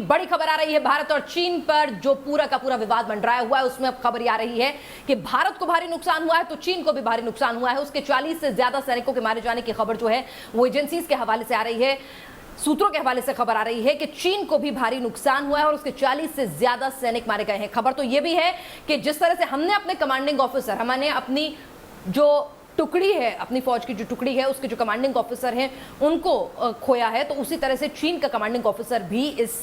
बड़ी खबर आ रही है भारत और चीन पर जो पूरा का पूरा विवाद मंडराया हुआ है, उसमें अब खबर आ रही है कि भारत को भारी नुकसान हुआ है तो चीन को भी भारी नुकसान हुआ है। उसके 40 से ज्यादा सैनिकों के मारे जाने की खबर जो है वो एजेंसीज के हवाले से आ रही है, सूत्रों के हवाले से खबर आ रही है कि चीन को भी भारी नुकसान हुआ है और उसके 40 से ज्यादा सैनिक मारे गए हैं। खबर तो यह भी है कि जिस तरह से हमने अपने कमांडिंग ऑफिसर, हमने अपनी जो टुकड़ी है, अपनी फौज की जो टुकड़ी है, उसके जो कमांडिंग ऑफिसर हैं उनको खोया है, तो उसी तरह से चीन का कमांडिंग ऑफिसर भी इस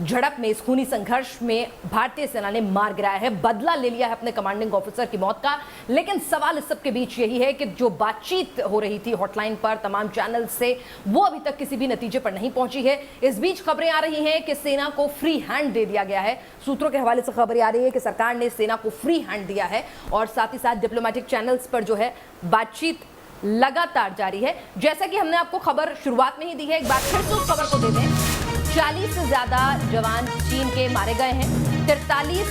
झड़प में, इस खूनी संघर्ष में भारतीय सेना ने मार गिराया है, बदला ले लिया है अपने कमांडिंग ऑफिसर की मौत का। लेकिन सवाल इस सब के बीच यही है कि जो बातचीत हो रही थी हॉटलाइन पर तमाम चैनल से, वो अभी तक किसी भी नतीजे पर नहीं पहुंची है। इस बीच खबरें आ रही हैं कि सेना को फ्री हैंड दे दिया गया है। सूत्रों के हवाले से खबरें आ रही है कि सरकार ने सेना को फ्री हैंड दिया है और साथ ही साथ डिप्लोमेटिक चैनल्स पर जो है बातचीत लगातार जारी है। जैसा कि हमने आपको खबर शुरुआत में ही दी है, एक बार फिर से उस खबर को दे दें। 40 से ज्यादा जवान चीन के मारे गए हैं, 43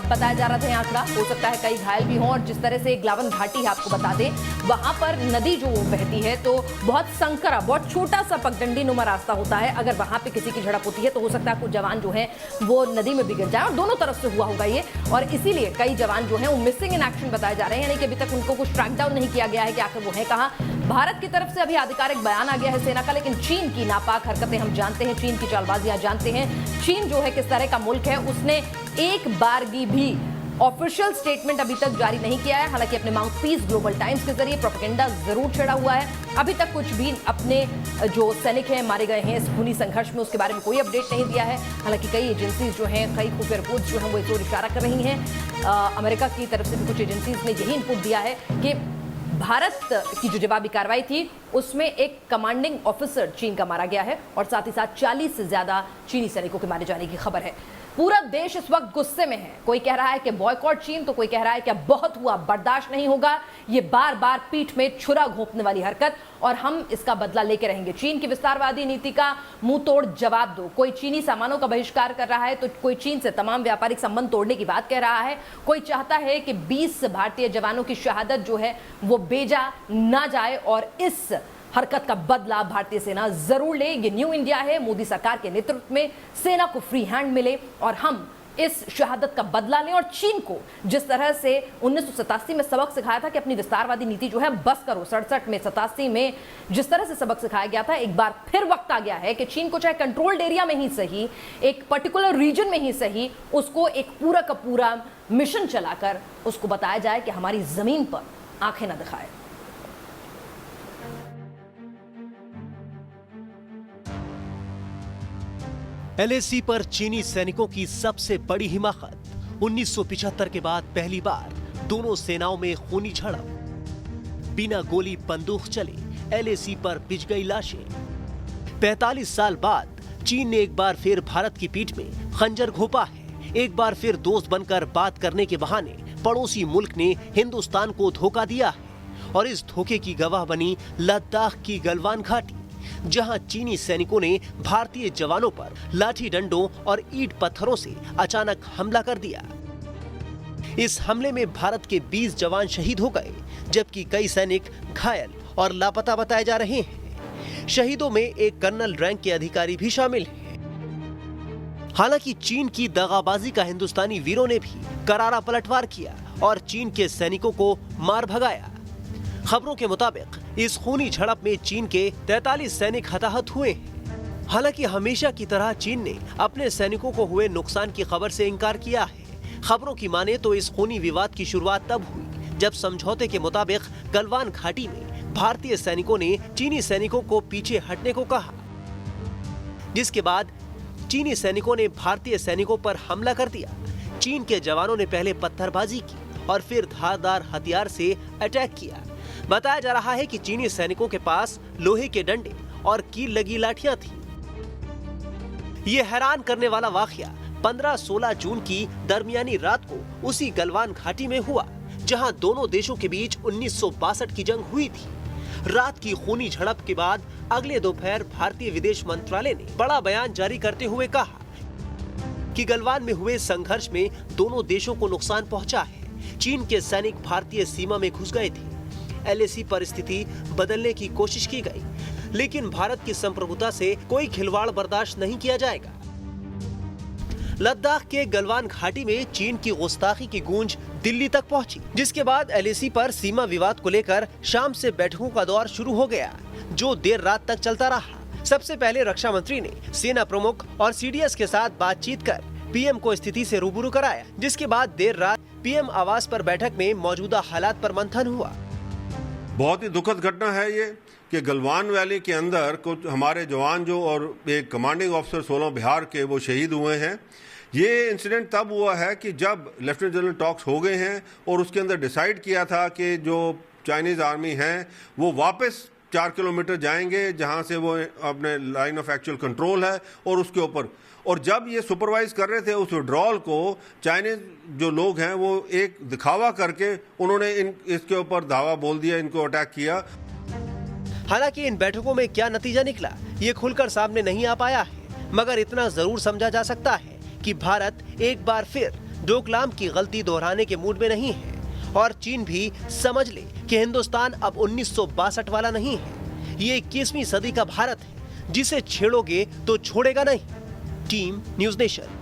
बताया जा रहा था आंकड़ा, हो सकता है कई घायल भी हों। और जिस तरह से ग्लावन घाटी है, आपको बता दें, वहां पर नदी जो बहती है तो बहुत संकरा, बहुत छोटा सा पगडंडी नुमा रास्ता होता है। अगर वहां पे किसी की झड़प होती है तो हो सकता है कुछ जवान जो है वो नदी में बिगड़ जाए, और दोनों तरफ से हुआ होगा ये। और इसीलिए कई जवान जो है वो मिसिंग इन एक्शन बताए जा रहे हैं, यानी कि अभी तक उनको कुछ ट्रैक डाउन नहीं किया गया है कि आखिर वो है कहाँ। भारत की तरफ से अभी आधिकारिक बयान आ गया है सेना का, लेकिन चीन की नापाक हरकतें हम जानते हैं, चीन की चालबाजियां जानते हैं। चीन जो है किस तरह का मुल्क है, उसने एक बारगी भी ऑफिशियल स्टेटमेंट अभी तक जारी नहीं किया है। हालांकि अपने माउथपीस ग्लोबल टाइम्स के जरिए प्रोपेगेंडा जरूर छेड़ा हुआ है। अभी तक कुछ भी अपने जो सैनिक हैं मारे गए हैं इस खूनी संघर्ष में, उसके बारे में कोई अपडेट नहीं दिया है। हालांकि कई एजेंसीज जो हैं, कई खुफिया रिपोर्ट्स जो हैं वो इस ओर इशारा कर रही हैं। अमेरिका की तरफ से भी कुछ एजेंसीज ने यही इनपुट दिया है कि भारत की जो जवाबी कार्रवाई थी उसमें एक कमांडिंग ऑफिसर चीन का मारा गया है और साथ ही साथ 40 से ज्यादा चीनी सैनिकों के मारे जाने की खबर है। पूरा देश इस वक्त गुस्से में है। कोई कह रहा है कि बॉयकॉट चीन, तो कोई कह रहा है कि अब बहुत हुआ, बर्दाश्त नहीं होगा। ये बार बार पीठ में छुरा घोंपने वाली हरकत, और हम इसका बदला लेके रहेंगे। चीन की विस्तारवादी नीति का मुंह तोड़ जवाब दो। कोई चीनी सामानों का बहिष्कार कर रहा है तो कोई चीन से तमाम व्यापारिक संबंध तोड़ने की बात कह रहा है। कोई चाहता है कि 20 भारतीय जवानों की शहादत जो है वो बेजा ना जाए, और इस हरकत का बदला भारतीय सेना जरूर ले। ये न्यू इंडिया है, मोदी सरकार के नेतृत्व में सेना को फ्री हैंड मिले और हम इस शहादत का बदला लें। और चीन को जिस तरह से 1987 में सबक सिखाया था कि अपनी विस्तारवादी नीति जो है बस करो, 67 में 87 में जिस तरह से सबक सिखाया गया था, एक बार फिर वक्त आ गया है कि चीन को चाहे कंट्रोल्ड एरिया में ही सही, एक पर्टिकुलर रीजन में ही सही, उसको एक पूरा का पूरा मिशन चलाकर उसको बताया जाए कि हमारी जमीन पर आंखें न दिखाए। एलएसी पर चीनी सैनिकों की सबसे बड़ी हिमाकत। 1975 के बाद पहली बार दोनों सेनाओं में खूनी झड़प। बिना गोली बंदूक चले एलएसी पर बिछ गई लाशें। 45 साल बाद चीन ने एक बार फिर भारत की पीठ में खंजर घोंपा है। एक बार फिर दोस्त बनकर बात करने के बहाने पड़ोसी मुल्क ने हिंदुस्तान को धोखा दिया है, और इस धोखे की गवाह बनी लद्दाख की गलवान घाटी, जहां चीनी सैनिकों ने भारतीय जवानों पर लाठी डंडों और ईंट पत्थरों से अचानक हमला कर दिया। इस हमले में भारत के 20 जवान शहीद हो गए, जबकि कई सैनिक घायल और लापता बताए जा रहे हैं। शहीदों में एक कर्नल रैंक के अधिकारी भी शामिल हैं। हालांकि चीन की दगाबाजी का हिंदुस्तानी वीरों ने भी करारा पलटवार किया और चीन के सैनिकों को मार भगाया। खबरों के मुताबिक इस खूनी झड़प में चीन के 43 सैनिक हताहत हुए हैं। हालांकि हमेशा की तरह चीन ने अपने सैनिकों को हुए नुकसान की खबर से इनकार किया है। खबरों की माने तो इस खूनी विवाद की शुरुआत तब हुई जब समझौते के मुताबिक गलवान घाटी में भारतीय सैनिकों ने चीनी सैनिकों को पीछे हटने को कहा, जिसके बाद चीनी सैनिकों ने भारतीय सैनिकों पर हमला कर दिया। चीन के जवानों ने पहले पत्थरबाजी की और फिर धारदार हथियार से अटैक किया। बताया जा रहा है कि चीनी सैनिकों के पास लोहे के डंडे और कील लगी लाठियां थी। ये हैरान करने वाला वाकया 15-16 जून की दरमियानी रात को उसी गलवान घाटी में हुआ, जहां दोनों देशों के बीच 1962 की जंग हुई थी। रात की खूनी झड़प के बाद अगले दोपहर भारतीय विदेश मंत्रालय ने बड़ा बयान जारी करते हुए कहा कि गलवान में हुए संघर्ष में दोनों देशों को नुकसान पहुंचा है। चीन के सैनिक भारतीय सीमा में घुस गए थे। एलएसी पर स्थिति बदलने की कोशिश की गई, लेकिन भारत की संप्रभुता से कोई खिलवाड़ बर्दाश्त नहीं किया जाएगा। लद्दाख के गलवान घाटी में चीन की गुस्ताखी की गूंज दिल्ली तक पहुंची, जिसके बाद एलएसी पर सीमा विवाद को लेकर शाम से बैठकों का दौर शुरू हो गया, जो देर रात तक चलता रहा। सबसे पहले रक्षा मंत्री ने सेना प्रमुख और सीडीएस के साथ बातचीत कर पीएम को स्थिति से रूबरू कराया, जिसके बाद देर रात पीएम आवास पर बैठक में मौजूदा हालात पर मंथन हुआ। बहुत ही दुखद घटना है ये कि गलवान वैली के अंदर कुछ हमारे जवान जो और एक कमांडिंग ऑफिसर 16 बिहार के वो शहीद हुए हैं। ये इंसिडेंट तब हुआ है कि जब लेफ्टिनेंट जनरल टॉक्स हो गए हैं और उसके अंदर डिसाइड किया था कि जो चाइनीज आर्मी है वो वापस 4 किलोमीटर जाएंगे जहां से वो अपने लाइन ऑफ एक्चुअल कंट्रोल है और उसके ऊपर, और जब ये सुपरवाइज कर रहे थे उस विड्रॉल को, चाइनीज जो लोग हैं वो एक दिखावा करके उन्होंने इसके ऊपर धावा बोल दिया, इनको अटैक किया। हालांकि इन बैठकों में क्या नतीजा निकला ये खुलकर सामने नहीं आ पाया है, मगर इतना जरूर समझा जा सकता है कि भारत एक बार फिर डोकलाम की गलती दोहराने के मूड में नहीं है और चीन भी समझ ले कि हिंदुस्तान अब 1962 वाला नहीं है। ये 21वीं सदी का भारत है जिसे छेड़ोगे तो छोड़ेगा नहीं। Team news nation.